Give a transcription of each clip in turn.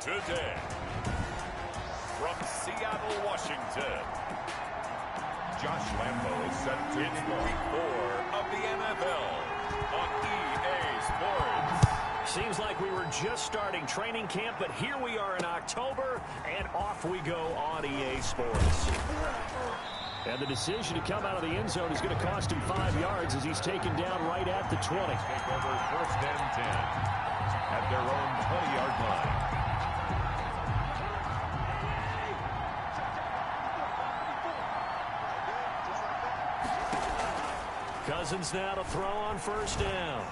today. From Seattle, Washington, Josh Lambo is set to it's Week 4 of the NFL on EA Sports. Seems like we were just starting training camp, but here we are in October, and off we go on EA Sports. And the decision to come out of the end zone is going to cost him 5 yards as he's taken down right at the 20. Take over first and 10 at their own 20-yard line. Cousins now to throw on first down.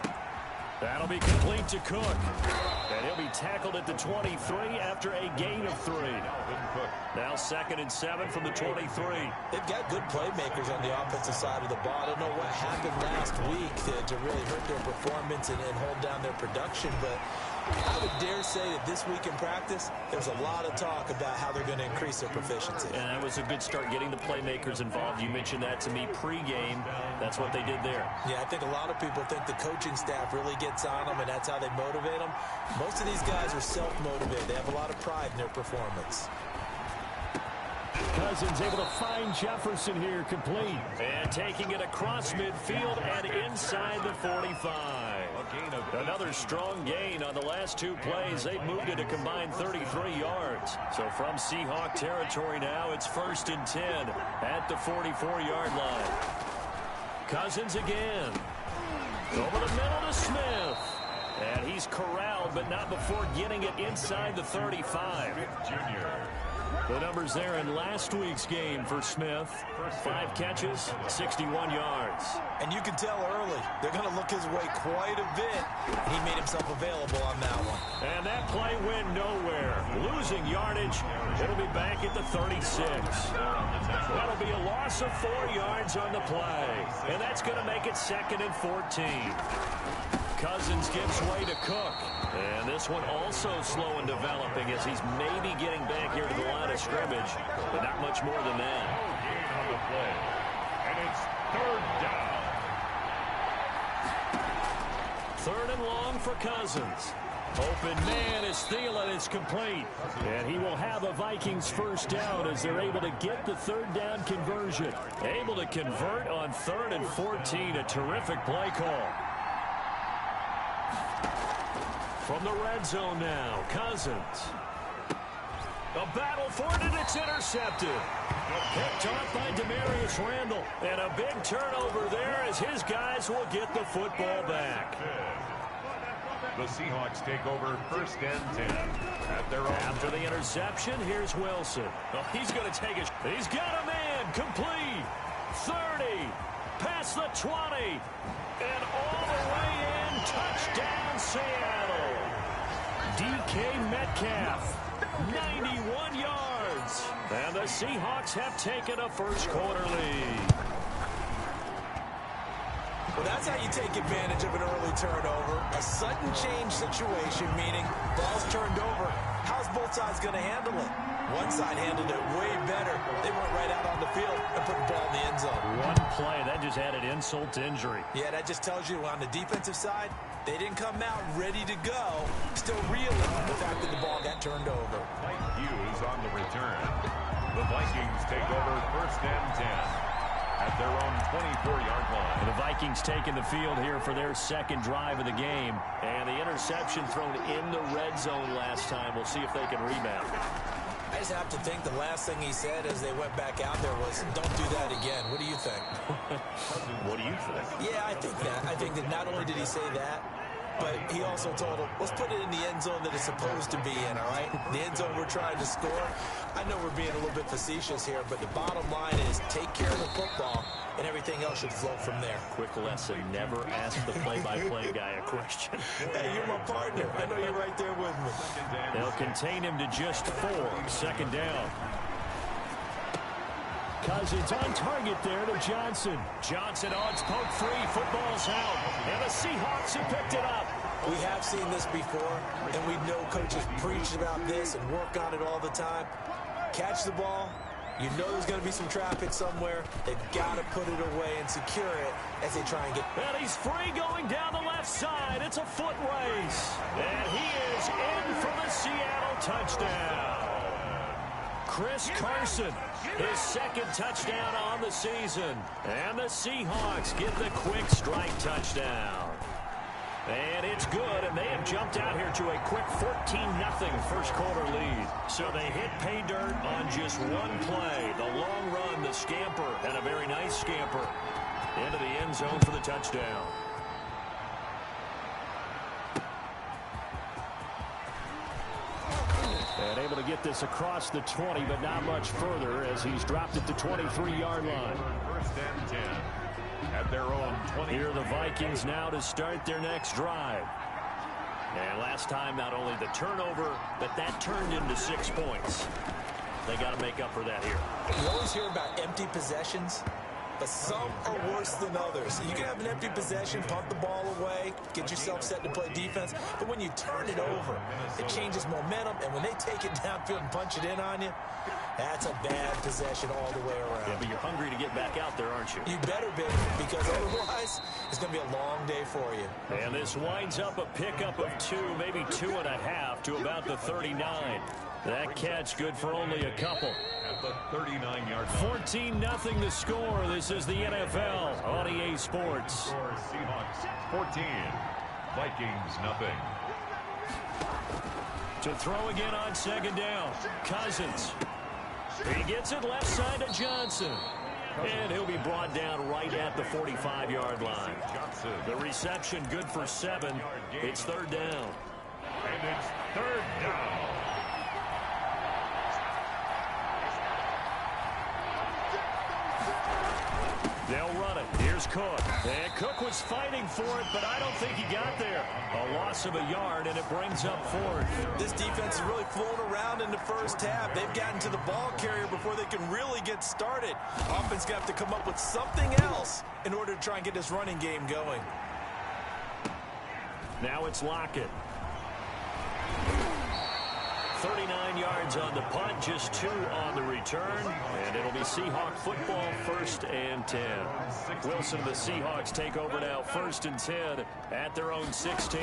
That'll be complete to Cook. And he'll be tackled at the 23 after a gain of 3. Now 2nd and 7 from the 23. They've got good playmakers on the offensive side of the ball. I don't know what happened last week to really hurt their performance and hold down their production, but I would dare say that this week in practice, there's a lot of talk about how they're going to increase their proficiency. And that was a good start getting the playmakers involved. You mentioned that to me pregame. That's what they did there. Yeah, I think a lot of people think the coaching staff really gets on them, and that's how they motivate them. Most of these guys are self-motivated. They have a lot of pride in their performance. Cousins able to find Jefferson here, complete. And taking it across midfield and inside the 45. Another strong gain on the last 2 plays. They've moved it a combined 33 yards. So from Seahawk territory now, it's 1st and 10 at the 44-yard line. Cousins again. Over the middle to Smith. And he's corralled, but not before getting it inside the 35. Junior. The numbers there in last week's game for Smith. 5 catches, 61 yards. And you can tell early, they're going to look his way quite a bit. He made himself available on that one. And that play went nowhere. Losing yardage. It'll be back at the 36. That'll be a loss of 4 yards on the play. And that's going to make it 2nd and 14. Cousins gives way to Cook. And this one also slow in developing as he's maybe getting back here to the line of scrimmage, but not much more than that. Gain on the play. And it's 3rd down. 3rd and long for Cousins. Open man is Thielen. It's complete. And he will have a Vikings first down as they're able to get the 3rd down conversion. Able to convert on 3rd and 14. A terrific play call. From the red zone now, Cousins. A battle for it, and it's intercepted. Picked off by Demarius Randall. And a big turnover there as his guys will get the football back. The Seahawks take over 1st and 10 at their own. After the interception, here's Wilson. Oh, he's going to take it. He's got a man. Complete. 30. Past the 20. And all the way in. Touchdown, Seattle. DK Metcalf. 91 yards. And the Seahawks have taken a first-quarter lead. Well, that's how you take advantage of an early turnover. A sudden change situation, meaning ball's turned over. How's both sides going to handle it? One side handled it way better. They went right out on the field and put the ball in the end zone. One play, that just added insult to injury. Yeah, that just tells you on the defensive side, they didn't come out ready to go. Still reeling the fact that the ball got turned over. Mike Hughes on the return. The Vikings take over 1st and 10 at their own 24-yard line. And the Vikings taking the field here for their 2nd drive of the game. And the interception thrown in the red zone last time. We'll see if they can rebound. I just have to think the last thing he said as they went back out there was, don't do that again. What do you think? What do you think? Yeah, I think that. I think that not only did he say that, but he also told him, let's put it in the end zone that it's supposed to be in, all right? The end zone we're trying to score. I know we're being a little bit facetious here, but the bottom line is take care of the football, and everything else should flow from there. Quick lesson, never ask the play-by-play guy a question. Hey, you're my partner. I know you're right there with me. They'll contain him to just 4. 2nd down. Cousins on target there to Johnson. Johnson odds poke free. Football's out. And the Seahawks have picked it up. We have seen this before, and we know coaches preach about this and work on it all the time. Catch the ball. You know there's going to be some traffic somewhere. They've got to put it away and secure it as they try and get... And he's free going down the left left side. It's a foot race. And he is in for the Seattle touchdown. Chris Carson, his second touchdown on the season. And the Seahawks get the quick strike touchdown. And it's good, and they have jumped out here to a quick 14-0 first quarter lead. So they hit pay dirt on just one play. The long run, the scamper, and a very nice scamper into the end zone for the touchdown. And able to get this across the 20, but not much further as he's dropped it to 23-yard line. First and 10 at their own 20. Here are the Vikings now to start their next drive. And last time, not only the turnover, but that turned into 6 points. They got to make up for that here. You always hear about empty possessions, but some are worse than others. You can have an empty possession, punt the ball away, get yourself set to play defense, but when you turn it over, it changes momentum, and when they take it downfield and punch it in on you, that's a bad possession all the way around. Yeah, but you're hungry to get back out there, aren't you? You better be, because otherwise, it's going to be a long day for you. And this winds up a pickup of 2, maybe 2.5 to about the 39. That catch good for only a couple. At the 39-yard line. 14-0 the score. This is the NFL on EA Sports. Seahawks 14, Vikings nothing. To throw again on second down. Cousins. He gets it left side to Johnson. And he'll be brought down right at the 45-yard line. The reception good for 7. It's third down. And it's third down. They'll run it. Here's Cook. And Cook was fighting for it, but I don't think he got there. A loss of a yard, and it brings up 4th. This defense is really flown around in the first half. They've gotten to the ball carrier before they can really get started. Offense going to have to come up with something else in order to try and get this running game going. Now it's Lockett. 39 yards on the punt, just 2 on the return, and it'll be Seahawk football, 1st and 10. Wilson and the Seahawks take over now, 1st and 10 at their own 16.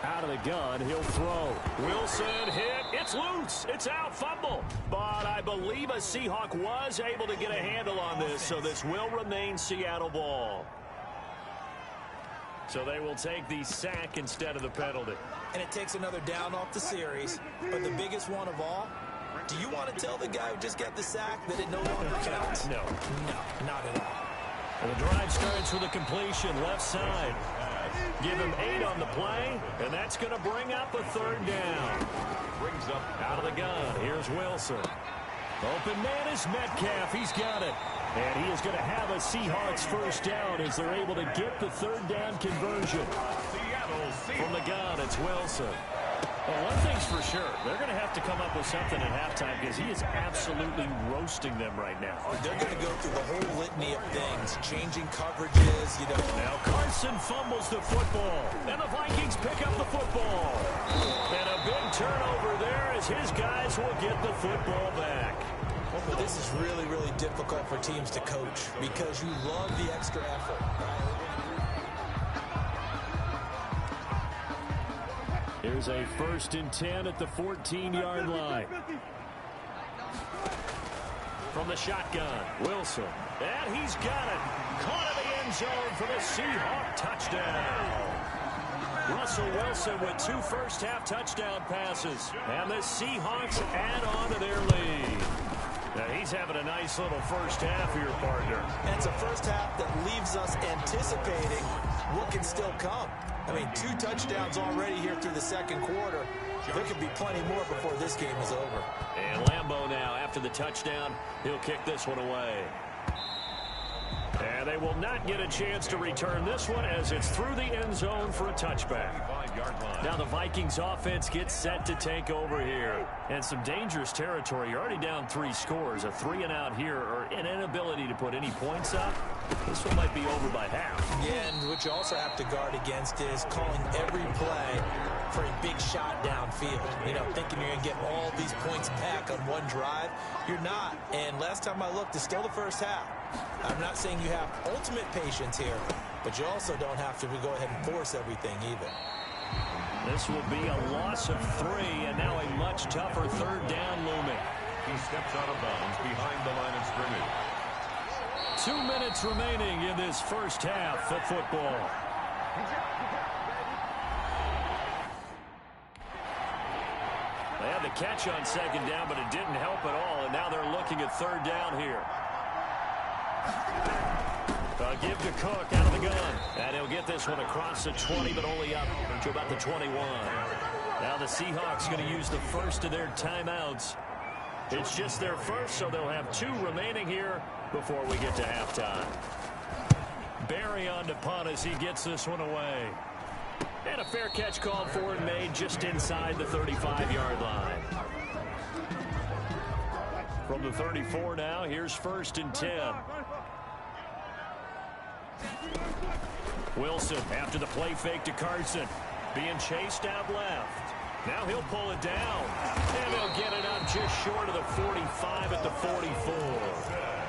Out of the gun, he'll throw. Wilson hit. It's loose. It's out. Fumble. But I believe a Seahawk was able to get a handle on this, so this will remain Seattle ball. So they will take the sack instead of the penalty. And it takes another down off the series. But the biggest one of all, do you want to tell the guy who just got the sack that it no longer counts? No. No, not at all. And the drive starts with a completion left side. Give him 8 on the play, and that's going to bring up a third down. Brings up Out of the gun, here's Wilson. Open man is Metcalf. He's got it. And he is going to have a Seahawks first down as they're able to get the third down conversion. From the gun, it's Wilson. Well, one thing's for sure. They're going to have to come up with something at halftime because he is absolutely roasting them right now. They're going to go through the whole litany of things, changing coverages, you know. Now Carson fumbles the football, and the Vikings pick up the football. And a big turnover there as his guys will get the football back. But this is really, really difficult for teams to coach because you love the extra effort, right? Here's a 1st and 10 at the 14-yard line. From the shotgun, Wilson. And he's got it. Caught in the end zone for the Seahawk touchdown. Russell Wilson with 2 first-half touchdown passes. And the Seahawks add on to their lead. Now he's having a nice little first half here, partner. And it's a first half that leaves us anticipating what can still come. I mean, 2 touchdowns already here through the second quarter. There could be plenty more before this game is over. And Lambeau now, after the touchdown, he'll kick this one away. And they will not get a chance to return this one as it's through the end zone for a touchback. Now the Vikings offense gets set to take over here. And some dangerous territory. You're already down 3 scores. A 3-and-out here or an inability to put any points up. This one might be over by half. Yeah, and what you also have to guard against is calling every play for a big shot downfield. You know, thinking you're going to get all these points back on one drive. You're not. And last time I looked, it's still the first half. I'm not saying you have ultimate patience here, but you also don't have to go ahead and force everything either. This will be a loss of 3, and now a much tougher third down looming. He steps out of bounds behind the line of scrimmage. 2 minutes remaining in this first half of football. They had the catch on second down, but it didn't help at all, and now they're looking at third down here. Give to Cook out of the gun. And he'll get this one across the 20, but only up to about the 21. Now the Seahawks going to use the first of their timeouts. It's just their first, so they'll have 2 remaining here before we get to halftime. Barry on to punt as he gets this one away. And a fair catch called for and made just inside the 35-yard line. From the 34 now, here's 1st and 10. Wilson after the play fake to Carson. Being chased out left. Now he'll pull it down. And he'll get it up just short of the 45 at the 44.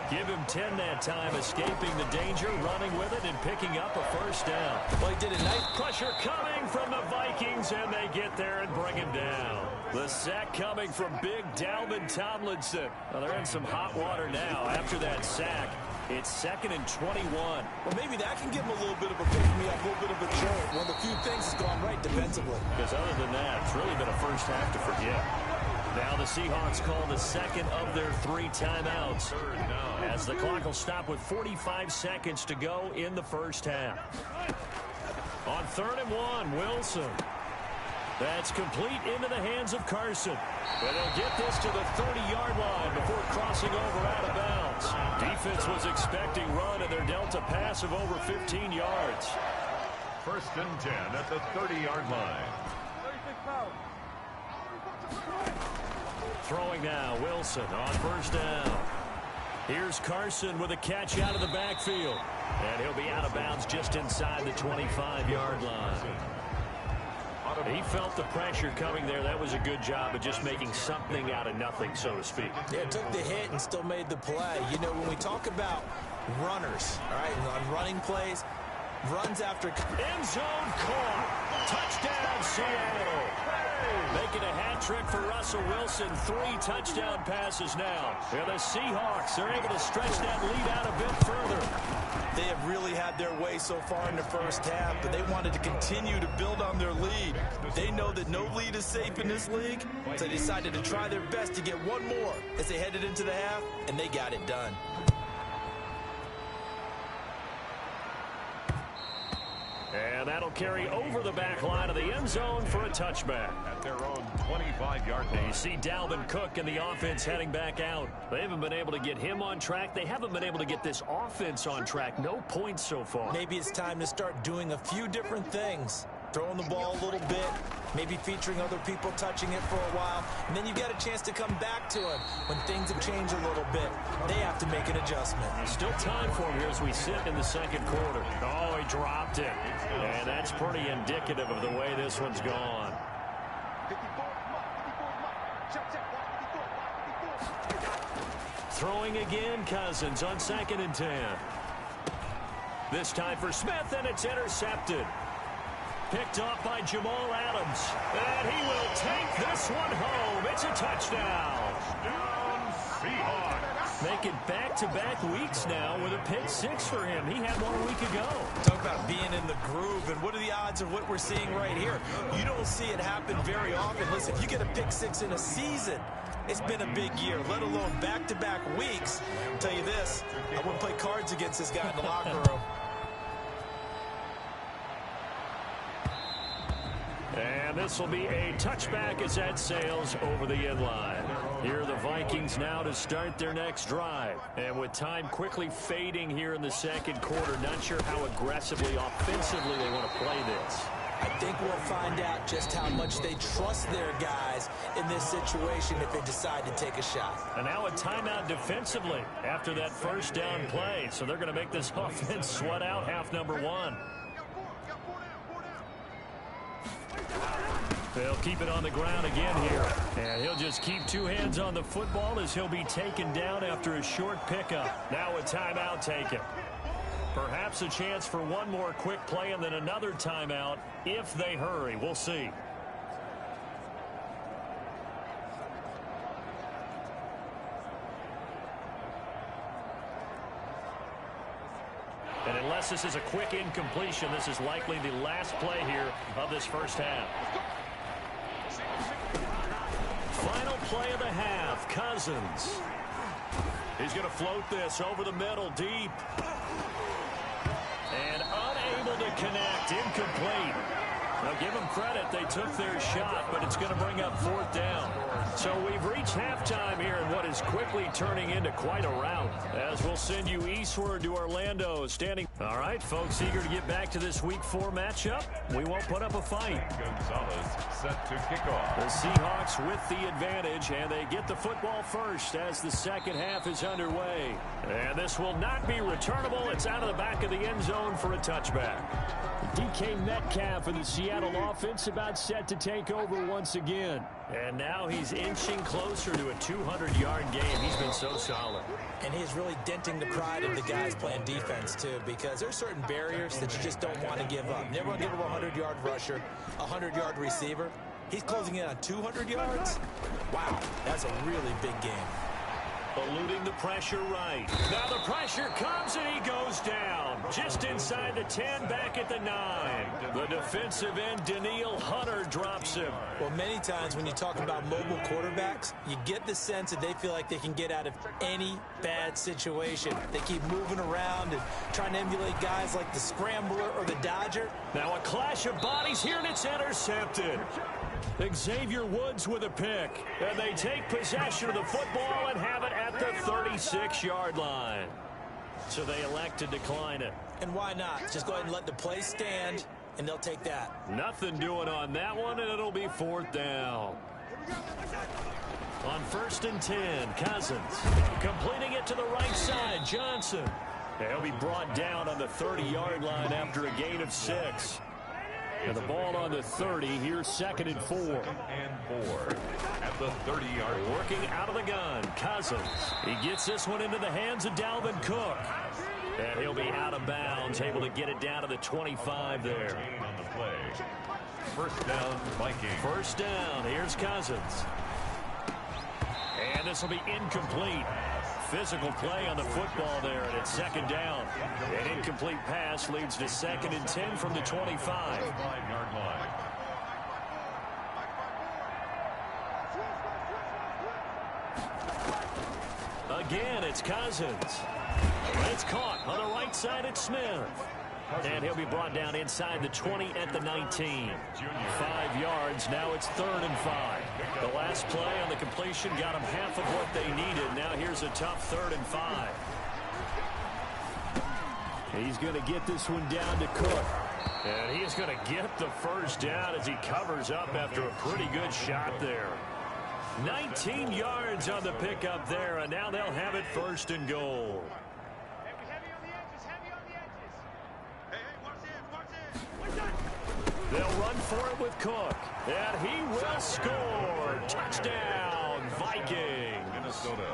Give him 10 that time, escaping the danger, running with it, and picking up a first down. Well, he did a nice Pressure coming from the Vikings, and they get there and bring him down. The sack coming from big Dalvin Tomlinson. Well, they're in some hot water now after that sack. It's 2nd and 21. Well, maybe that can give him a little bit of a pick-me-up, a little bit of a jolt. One of the few things that's gone right defensively. Because other than that, it's really been a first half to forget. Now the Seahawks call the second of their 3 timeouts, as the clock will stop with 45 seconds to go in the first half. On 3rd and 1, Wilson. That's complete into the hands of Carson. But he'll get this to the 30-yard line before crossing over out of bounds. Defense was expecting run, and they're dealt a pass of over 15 yards. 1st and 10 at the 30-yard line. Throwing now, Wilson on 1st down. Here's Carson with a catch out of the backfield. And he'll be out of bounds just inside the 25-yard line. He felt the pressure coming there. That was a good job of just making something out of nothing, so to speak. Yeah, took the hit and still made the play. You know, when we talk about runners, all right, on running plays, runs after end zone caught. Touchdown, Seattle. Making a hat trick for Russell Wilson. 3 touchdown passes now. And the Seahawks are able to stretch that lead out a bit further. They have really had their way so far in the first half, but they wanted to continue to build on their lead. They know that no lead is safe in this league, so they decided to try their best to get one more as they headed into the half, and they got it done. And that'll carry over the back line of the end zone for a touchback. At their own 25-yard line. You see Dalvin Cook and the offense heading back out. They haven't been able to get him on track. They haven't been able to get this offense on track. No points so far. Maybe it's time to start doing a few different things. Throwing the ball a little bit, maybe featuring other people touching it for a while, and then you get a chance to come back to him when things have changed a little bit. They have to make an adjustment. Still time for him here as we sit in the second quarter. Oh, he dropped it. And that's pretty indicative of the way this one's gone. Throwing again, Cousins on 2nd and 10. This time for Smith, and it's intercepted. Picked off by Jamal Adams. And he will take this one home. It's a touchdown. Touchdown, Seahawks. Making back-to-back weeks now with a pick 6 for him. He had one a week ago. Talk about being in the groove, and what are the odds of what we're seeing right here? You don't see it happen very often. Listen, if you get a pick 6 in a season, it's been a big year, let alone back-to-back weeks. I'll tell you this, I wouldn't play cards against this guy in the locker room. And this will be a touchback as that sails over the end line. Here are the Vikings now to start their next drive. And with time quickly fading here in the second quarter, not sure how aggressively, offensively they want to play this. I think we'll find out just how much they trust their guys in this situation if they decide to take a shot. And now a timeout defensively after that first down play. So they're going to make this offense sweat out half number 1. They'll keep it on the ground again here. And he'll just keep two hands on the football as he'll be taken down after a short pickup. Now a timeout taken. Perhaps a chance for one more quick play and then another timeout if they hurry. We'll see. And unless this is a quick incompletion, this is likely the last play here of this first half. Final play of the half, Cousins. He's going to float this over the middle, deep. And unable to connect, incomplete. Now give them credit, they took their shot, but it's going to bring up fourth down. So we've reached halftime here in what is quickly turning into quite a rout. As we'll send you eastward to Orlando, standing. All right, folks, eager to get back to this Week 4 matchup. We won't put up a fight. Gonzalez set to kick off. The Seahawks with the advantage, and they get the football first as the second half is underway. And this will not be returnable. It's out of the back of the end zone for a touchback. DK Metcalf and the Seattle offense about set to take over once again. And now he's inching closer to a 200-yard game. He's been so solid. And he's really denting the pride of the guys playing defense, too, because there's certain barriers that you just don't want to give up. You never want to give up a 100-yard rusher, a 100-yard receiver. He's closing in on 200 yards. Wow, that's a really big game. Eluding the pressure right. Now the pressure comes and he goes down. Just inside the 10, back at the 9. The defensive end, Danielle Hunter, drops him. Well, many times when you talk about mobile quarterbacks, you get the sense that they feel like they can get out of any bad situation. They keep moving around and trying to emulate guys like the Scrambler or the Dodger. Now a clash of bodies here, and it's intercepted. Xavier Woods with a pick. And they take possession of the football and have it at the 36-yard line. So they elect to decline it. And why not? Just go ahead and let the play stand, and they'll take that. Nothing doing on that one, and it'll be fourth down. On 1st and 10, Cousins. Completing it to the right side, Johnson. He'll be brought down on the 30-yard line after a gain of 6. And the ball on the 30, here's 2nd and 4. 2nd and 4 at the 30-yard. Working out of the gun, Cousins. He gets this one into the hands of Dalvin Cook. And he'll be out of bounds, able to get it down to the 25 there. On the play. First down, Vikings. First down, here's Cousins. And this will be incomplete. Physical play on the football there, and it's 2nd down. An incomplete pass leads to 2nd and 10 from the 25. 5-yard line. Again, it's Cousins. It's caught on the right side at Smith. And he'll be brought down inside the 20 at the 19. 5 yards, now it's 3rd and 5. The last play on the completion got them half of what they needed. Now here's a tough 3rd and 5. He's going to get this one down to Cook. And he is going to get the first down as he covers up after a pretty good shot there. 19 yards on the pickup there, and now they'll have it 1st and goal. They'll run for it with Cook, and he will score. Touchdown, Vikings. Minnesota.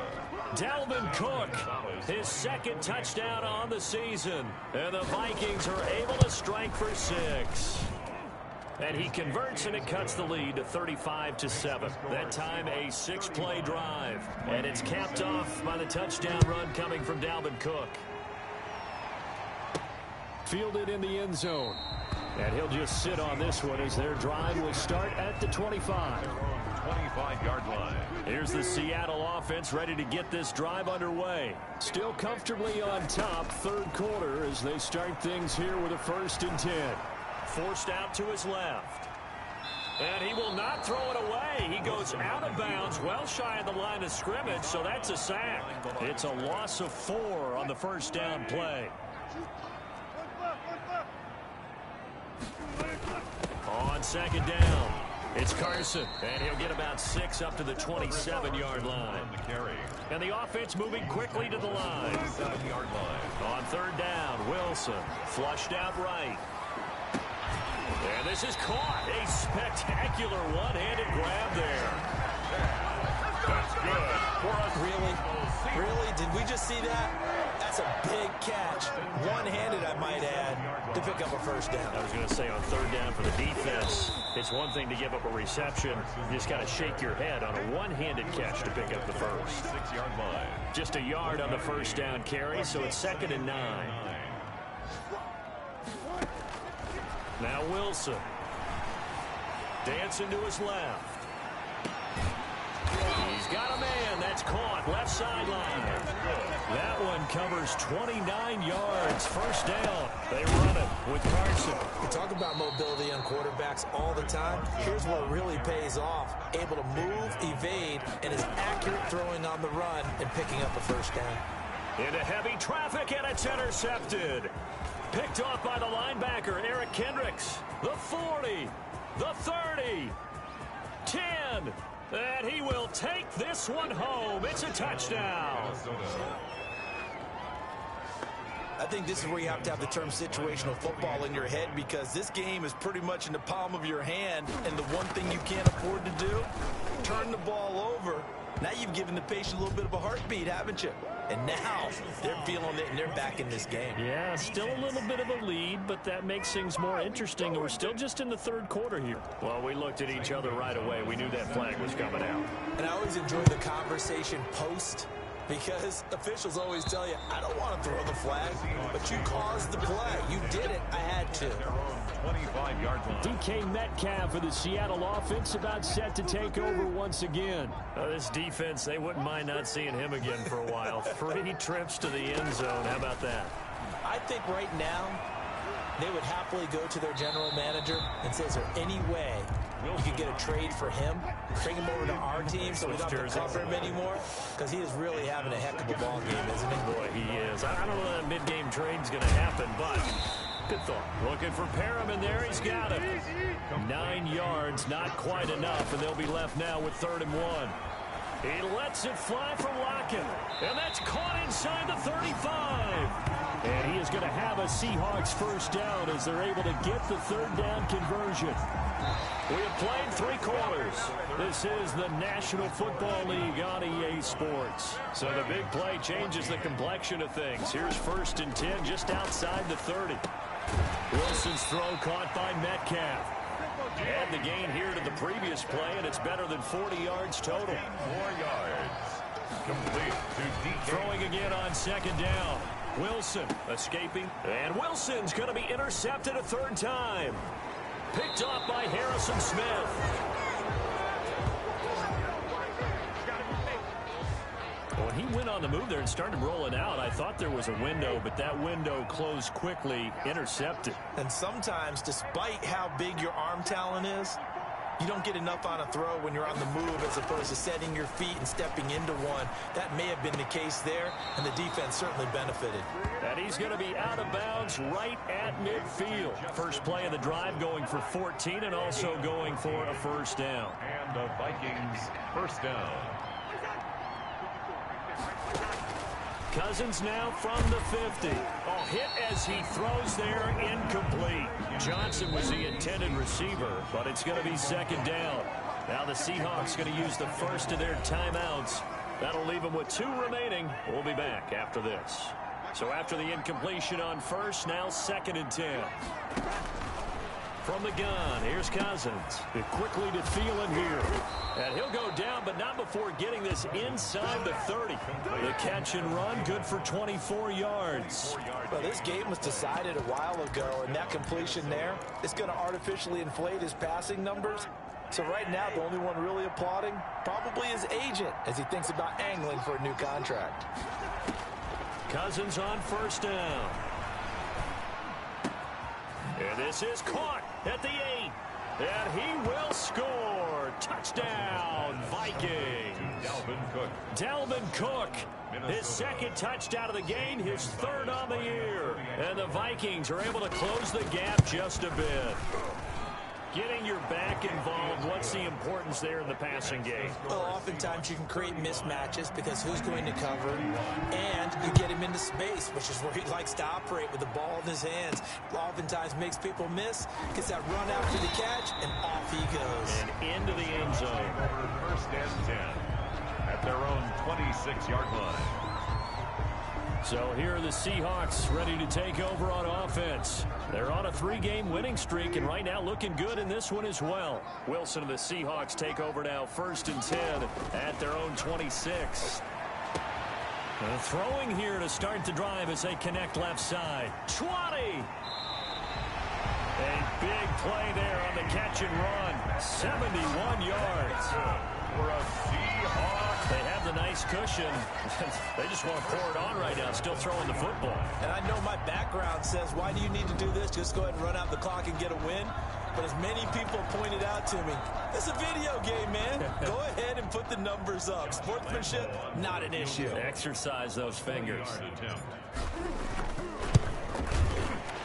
Dalvin Cook, his 2nd touchdown on the season, and the Vikings are able to strike for 6. And he converts, and it cuts the lead to 35-7. That time a 6-play drive, and it's capped off by the touchdown run coming from Dalvin Cook. Fielded in the end zone. And he'll just sit on this one as their drive will start at the 25. 25-yard line. Here's the Seattle offense ready to get this drive underway. Still comfortably on top, 3rd quarter as they start things here with a 1st and 10. Forced out to his left. And he will not throw it away. He goes out of bounds, well shy of the line of scrimmage, so that's a sack. It's a loss of 4 on the 1st down play. On 2nd down, it's Carson, and he'll get about 6 up to the 27-yard line. And the offense moving quickly to the line. 7-yard line. On 3rd down, Wilson flushed out right. And this is caught. A spectacular one-handed grab there. That's good. Really? Did we just see that? That's a big catch. One-handed, I might add, to pick up a first down. I was going to say on third down for the defense, it's one thing to give up a reception. You just got to shake your head on a one-handed catch to pick up the first. 6-yard line. Just a yard on the first down carry, so it's 2nd and 9. Now Wilson. Dancing to his left. He's got a man. That's caught. Left sideline. That one covers 29 yards. First down. They run it with Carson. We talk about mobility on quarterbacks all the time. Here's what really pays off. Able to move, evade, and is accurate throwing on the run and picking up a first down. Into heavy traffic, and it's intercepted. Picked off by the linebacker, Eric Kendricks. The 40, the 30, 10. And he will take this one home. It's a touchdown. I think this is where you have to have the term situational football in your head, because this game is pretty much in the palm of your hand, and the one thing you can't afford to do, turn the ball over. Now you've given the patient a little bit of a heartbeat, haven't you? And now they're feeling it, and they're back in this game. Yeah, still a little bit of a lead, but that makes things more interesting. We're still just in the third quarter here. Well, we looked at each other right away. We knew that flag was coming out. And I always enjoy the conversation post, because officials always tell you, I don't want to throw the flag, but you caused the play. You did it. I had to. 25-yard line. DK Metcalf for the Seattle offense about set to take over once again. This defense, they wouldn't mind not seeing him again for a while. 3 trips to the end zone. How about that? I think right now they would happily go to their general manager and say, is there any way you could get a trade for him, bring him over to our team so we don't have to cover him anymore? Because he is really having a heck of a ball game, isn't he? Boy, he is. I don't know that mid-game trade's going to happen, but good thought. Looking for Perriman there. He's got it. 9 yards, not quite enough, and they'll be left now with 3rd and 1. He lets it fly from Lockett, and that's caught inside the 35. And he is going to have a Seahawks first down as they're able to get the 3rd down conversion. We have played 3 quarters. This is the National Football League on EA Sports. So the big play changes the complexion of things. Here's 1st and 10 just outside the 30. Wilson's throw caught by Metcalf. Add the gain here to the previous play, and it's better than 40 yards total. 4 yards. Complete to DK. Throwing again on 2nd down. Wilson escaping, and Wilson's going to be intercepted a 3rd time. Picked off by Harrison Smith. When he went on the move there and started rolling out, I thought there was a window, but that window closed quickly, intercepted. And sometimes, despite how big your arm talent is, you don't get enough on a throw when you're on the move as opposed to setting your feet and stepping into one. That may have been the case there, and the defense certainly benefited. And he's going to be out of bounds right at midfield. First play of the drive going for 14 and also going for a first down. And the Vikings first down. Cousins now from the 50. Oh, hit as he throws there, incomplete. Johnson was the intended receiver, but it's going to be 2nd down. Now the Seahawks going to use the first of their timeouts. That'll leave them with 2 remaining. We'll be back after this. So after the incompletion on first, now 2nd and 10. From the gun, here's Cousins. Quickly to Thielen here. And he'll go down, but not before getting this inside the 30. The catch and run, good for 24 yards. Well, this game was decided a while ago, and that completion there is going to artificially inflate his passing numbers. So right now, the only one really applauding probably his agent as he thinks about angling for a new contract. Cousins on first down. And this is caught at the 8. And he will score. Touchdown, Vikings. Dalvin Cook. Dalvin Cook, his 2nd touchdown of the game, his 3rd on the year. And the Vikings are able to close the gap just a bit. Getting your back involved once the importance there in the passing game? Well, oftentimes you can create mismatches because who's going to cover, and you get him into space, which is where he likes to operate with the ball in his hands. Oftentimes makes people miss, gets that run after the catch, and off he goes. And into the end zone. First and 10 at their own 26-yard line. So here are the Seahawks ready to take over on offense. They're on a 3-game winning streak, and right now looking good in this one as well. Wilson and the Seahawks take over now, 1st and 10 at their own 26. Throwing here to start the drive as they connect left side. 20! A big play there on the catch and run. 71 yards. For a Seahawks. They have the nice cushion. They just want to pour it on right now, still throwing the football. And I know my background says, why do you need to do this? Just go ahead and run out the clock and get a win. But as many people pointed out to me, it's a video game, man. Go ahead and put the numbers up. Sportsmanship, not an issue. Exercise those fingers.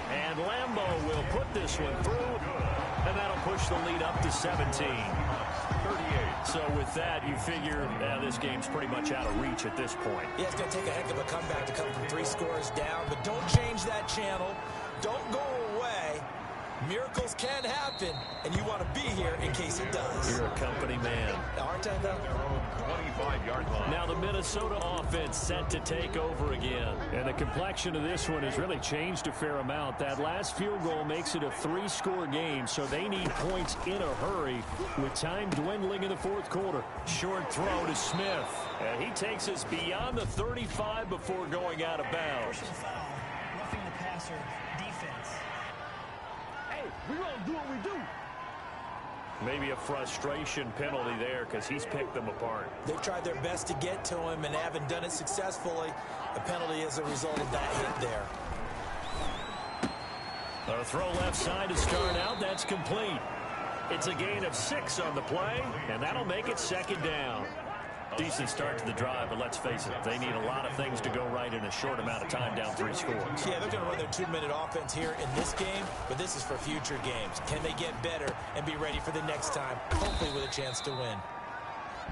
And Lambeau will put this one through, and that'll push the lead up to 17. 38. So with that, you figure this game's pretty much out of reach at this point. Yeah, it's going to take a heck of a comeback to come from 3 scores down, but don't change that channel. Don't go away. Miracles can happen, and you want to be here in case it does. You're a company man. Aren't I, though? 25-yard line. Now the Minnesota offense set to take over again. And the complexion of this one has really changed a fair amount. That last field goal makes it a 3-score game, so they need points in a hurry with time dwindling in the 4th quarter. Short throw to Smith. And he takes us beyond the 35 before going out of bounds. Roughing the passer, defense. We're going to do what we do. Maybe a frustration penalty there because he's picked them apart. They've tried their best to get to him and haven't done it successfully. A penalty as a result of that hit there. A throw left side to start out. That's complete. It's a gain of 6 on the play, and that'll make it 2nd down. Decent start to the drive, but let's face it, they need a lot of things to go right in a short amount of time down 3 scores. Yeah, they're going to run their 2-minute offense here in this game, but this is for future games. Can they get better and be ready for the next time, hopefully with a chance to win?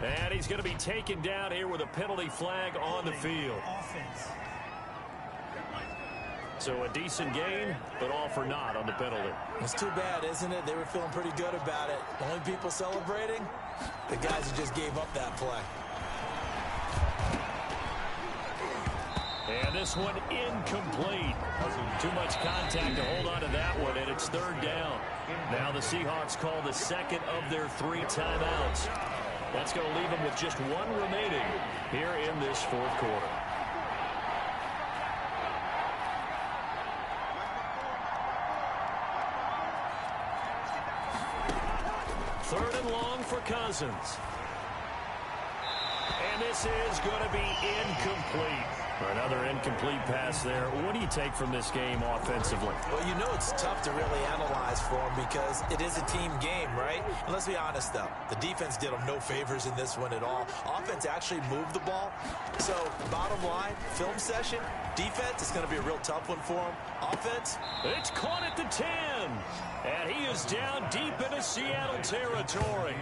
And he's going to be taken down here with a penalty flag on the field. Offense. So a decent gain, but all for naught on the penalty. It's too bad, isn't it? They were feeling pretty good about it. The only people celebrating? The guys who just gave up that play. And this one incomplete. Too much contact to hold on to that one, and it's 3rd down. Now the Seahawks call the 2nd of their 3 timeouts. That's going to leave them with just 1 remaining here in this 4th quarter. Third and long for Cousins. And this is going to be incomplete. Another incomplete pass there. What do you take from this game offensively? Well, you know it's tough to really analyze for them because it is a team game, right? And let's be honest, though. The defense did them no favors in this one at all. Offense actually moved the ball. So, bottom line, film session, defense is going to be a real tough one for them. Offense. It's caught at the 10. And he is down deep into Seattle territory.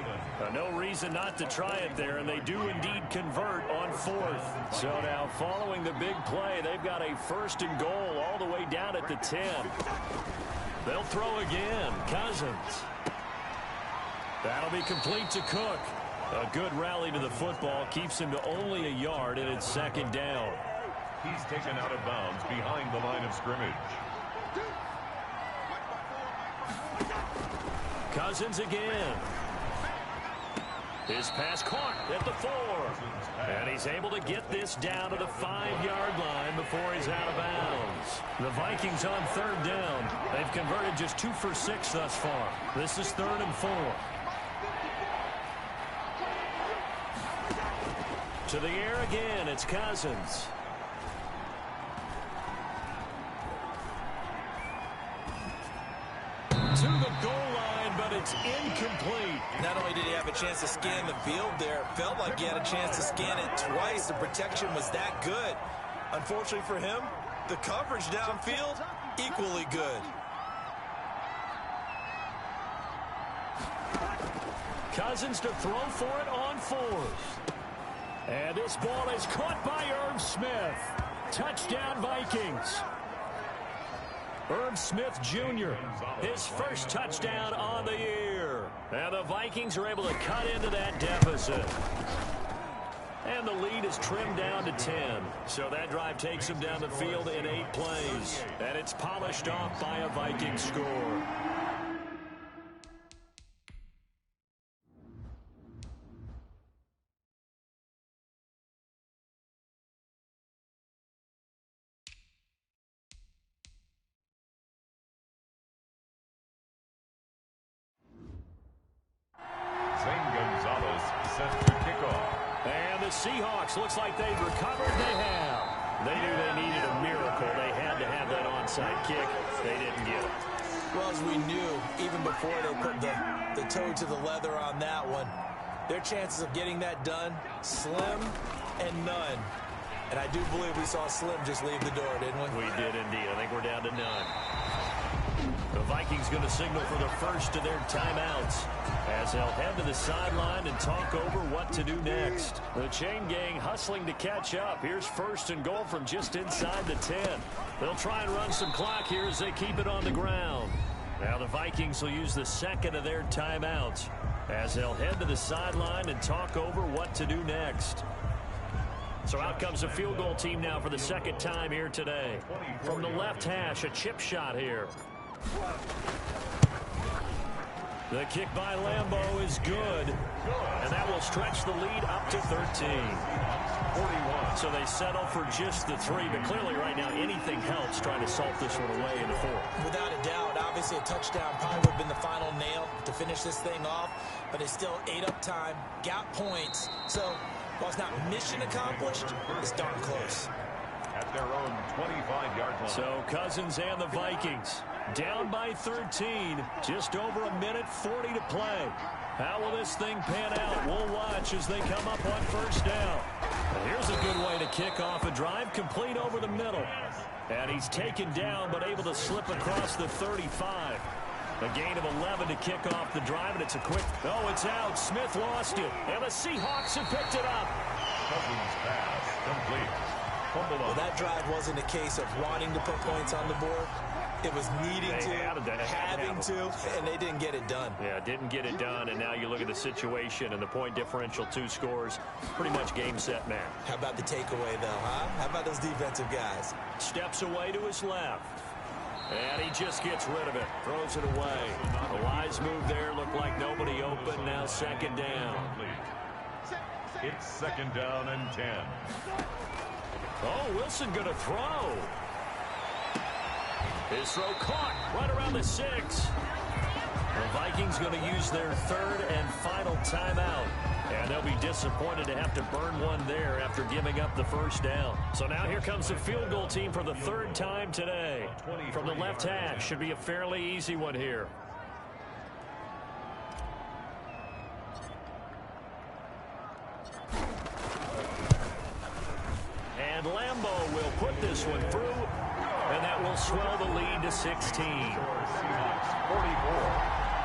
No reason not to try it there, and they do indeed convert on 4th. So now following the big play, they've got a 1st and goal all the way down at the 10. They'll throw again. Cousins. That'll be complete to Cook. A good rally to the football keeps him to only a yard, and it's 2nd down. He's taken out of bounds behind the line of scrimmage. Cousins again. His pass caught at the 4. And he's able to get this down to the 5-yard line before he's out of bounds. The Vikings on 3rd down. They've converted just 2 for 6 thus far. This is 3rd and 4. To the air again, it's Cousins. To the goal line, but it's incomplete. Not only did he have a chance to scan the field there, it felt like he had a chance to scan it twice. The protection was that good. Unfortunately for him, the coverage downfield, equally good. Cousins to throw for it on fourth. And this ball is caught by Irv Smith. Touchdown, Vikings. Irv Smith Jr., his first touchdown on the year. And the Vikings are able to cut into that deficit. And the lead is trimmed down to 10. So that drive takes them down the field in 8 plays. And it's polished off by a Viking score. Seahawks looks like they've recovered. They have. They knew they needed a miracle. They had to have that onside kick. They didn't get it. Well, as we knew, even before they put the toe to the leather on that one, their chances of getting that done, slim and none. And I do believe we saw Slim just leave the door, didn't we? We did indeed. I think we're down to none. The Vikings going to signal for the first of their timeouts as they'll head to the sideline and talk over what to do next. The chain gang hustling to catch up. Here's first and goal from just inside the 10. They'll try and run some clock here as they keep it on the ground. Now the Vikings will use the second of their timeouts as they'll head to the sideline and talk over what to do next. So out comes the field goal team now for the second time here today. From the left hash, a chip shot here. The kick by Lambeau is good, and that will stretch the lead up to 13. 41. So they settle for just the 3, but clearly right now anything helps trying to salt this one away in the 4th. Without a doubt, obviously a touchdown probably would have been the final nail to finish this thing off, but it's still ate up time, got points. So while it's not mission accomplished, it's darn close. At their own 25-yard line. So Cousins and the Vikings down by 13. Just over a minute 40 to play. How will this thing pan out? We'll watch as they come up on first down. And here's a good way to kick off a drive, complete over the middle. And he's taken down but able to slip across the 35. A gain of 11 to kick off the drive, and it's a quick... Oh, it's out. Smith lost it. And the Seahawks have picked it up. Cousins pass complete. Well, that drive wasn't a case of wanting to put points on the board. It was needing to, having to, and they didn't get it done. Yeah, didn't get it done, and now you look at the situation and the point differential, 2 scores, pretty much game, set, match. How about the takeaway, though, huh? How about those defensive guys? Steps away to his left. And he just gets rid of it, throws it away. A wise move there, looked like nobody open, now second down. It's second down and 10. Oh, Wilson going to throw. His throw caught right around the 6. The Vikings going to use their third and final timeout. And they'll be disappointed to have to burn one there after giving up the first down. So now here comes the field goal team for the 3rd time today. From the left hash, should be a fairly easy one here. And Lambeau will put this one through, and that will swell the lead to 16. Seahawks 44,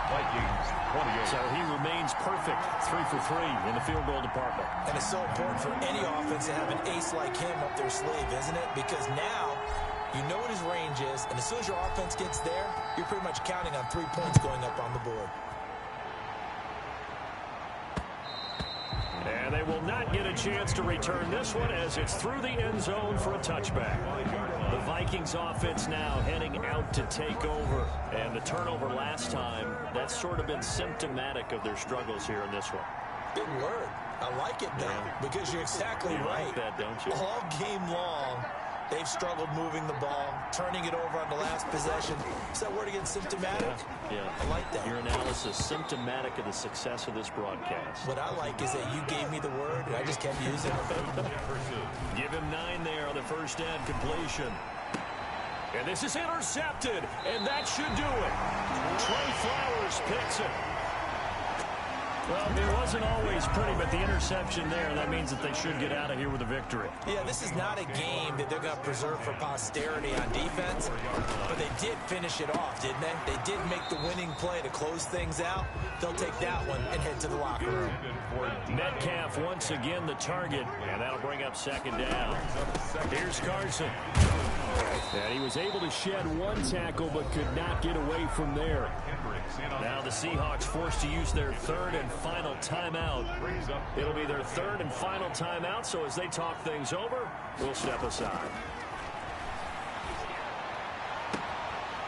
Vikings 28. So he remains perfect, 3 for 3 in the field goal department. And it's so important for any offense to have an ace like him up their sleeve, isn't it? Because now you know what his range is, and as soon as your offense gets there, you're pretty much counting on 3 points going up on the board. And they will not get a chance to return this one as it's through the end zone for a touchback. The Vikings offense now heading out to take over. And the turnover last time, that's sort of been symptomatic of their struggles here in this one. Big word. I like it, though, because you're exactly right. Like that, don't you? All game long, they've struggled moving the ball, turning it over on the last possession. Is that word again, symptomatic? Yeah. I like that. Your analysis, symptomatic of the success of this broadcast. What I like is that you gave me the word, and I just kept using it. Give him 9 there on the first down completion. And this is intercepted, and that should do it. Trey Flowers picks it. Well, it wasn't always pretty, but the interception there, that means that they should get out of here with a victory. Yeah, this is not a game that they're going to preserve for posterity on defense, but they did finish it off, didn't they? They did make the winning play to close things out. They'll take that one and head to the locker room. Metcalf once again the target, and that'll bring up second down. Here's Carson. And he was able to shed one tackle but could not get away from there. Now the Seahawks forced to use their third and final timeout. It'll be their third and final timeout, so as they talk things over, we'll step aside.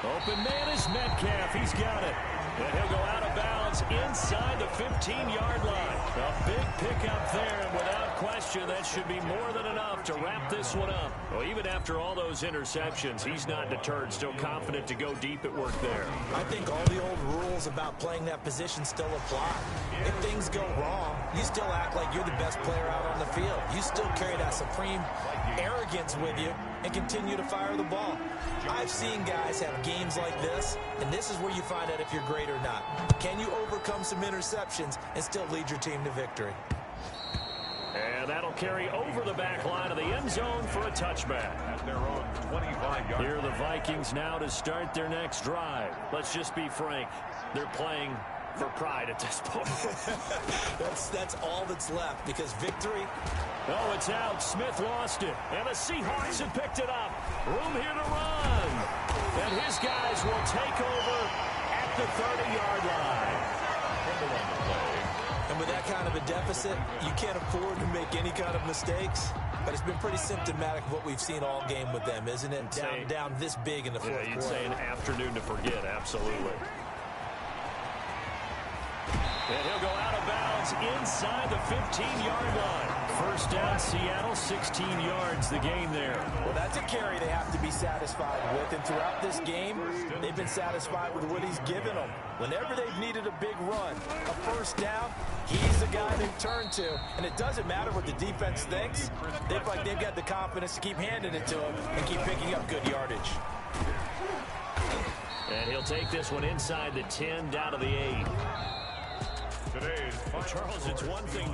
Open man is Metcalf. He's got it. And he'll go out of bounds inside the 15-yard line. A big pickup there, and without question, that should be more than enough to wrap this one up. Well, even after all those interceptions, he's not deterred, still confident to go deep at work there. I think all the old rules about playing that position still apply. If things go wrong, you still act like you're the best player out on the field. You still carry that supreme arrogance with you and continue to fire the ball. I've seen guys have games like this, and this is where you find out if you're great or not. Can you overcome some interceptions and still lead your team to victory? And that'll carry over the back line of the end zone for a touchback. At their own 25-yard. Here are the Vikings now to start their next drive. Let's just be frank. They're playing for pride at this point. That's all that's left, because victory... Oh, it's out. Smith lost it. And the Seahawks have picked it up. Room here to run. And his guys will take over at the 30-yard line. And with that kind of a deficit, you can't afford to make any kind of mistakes. But it's been pretty symptomatic of what we've seen all game with them, isn't it? Down this big in the fourth quarter. You'd say an afternoon to forget, absolutely. And he'll go out of bounds inside the 15-yard line. First down, Seattle, 16 yards, the gain there. Well, that's a carry they have to be satisfied with. And throughout this game, they've been satisfied with what he's given them. Whenever they've needed a big run, a first down, he's the guy they've turned to. And it doesn't matter what the defense thinks. They feel like they've got the confidence to keep handing it to him and keep picking up good yardage. And he'll take this one inside the 10, down to the 8. Today's Charles, it's one thing to